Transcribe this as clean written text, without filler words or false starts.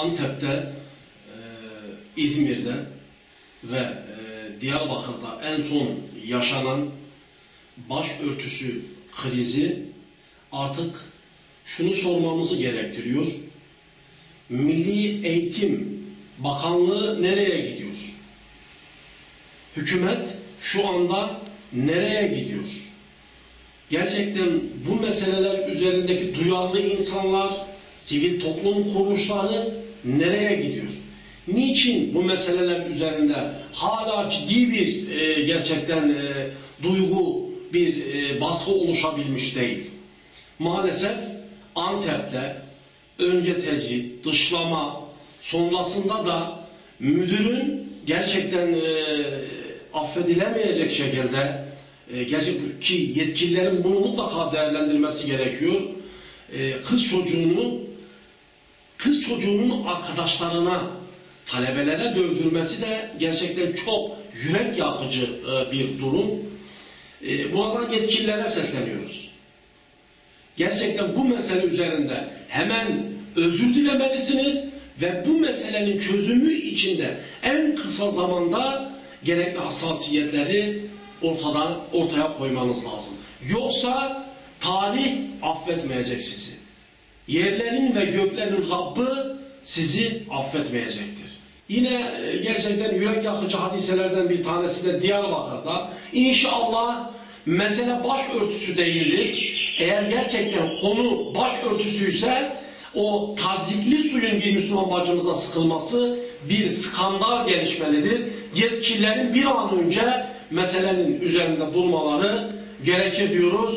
Antep'te, İzmir'de ve Diyarbakır'da en son yaşanan başörtüsü krizi artık şunu sormamızı gerektiriyor. Milli Eğitim Bakanlığı nereye gidiyor? Hükümet şu anda nereye gidiyor? Gerçekten bu meseleler üzerindeki duyarlı insanlar, sivil toplum kuruluşları nereye gidiyor? Niçin bu meseleler üzerinde hala ciddi bir gerçekten duygu, bir baskı oluşabilmiş değil? Maalesef Antep'te önce tecrit, dışlama, sonrasında da müdürün gerçekten affedilemeyecek şekilde ki yetkililerin bunu mutlaka değerlendirmesi gerekiyor. Kız çocuğunun arkadaşlarına, talebelere dövdürmesi de gerçekten çok yürek yakıcı bir durum. Buradan yetkililere sesleniyoruz. Gerçekten bu mesele üzerinde hemen özür dilemelisiniz ve bu meselenin çözümü içinde en kısa zamanda gerekli hassasiyetleri ortaya koymanız lazım. Yoksa tarih affetmeyecek sizi. Yerlerin ve göklerin Rabbi sizi affetmeyecektir. Yine gerçekten yürek yakıcı hadiselerden bir tanesi de Diyarbakır'da. İnşallah mesele başörtüsü değildir. Eğer gerçekten konu başörtüsüyse o tazyikli suyun bir Müslüman bacımıza sıkılması bir skandal gelişmelidir. Yetkililerin bir an önce meselenin üzerinde durmaları gerekir diyoruz.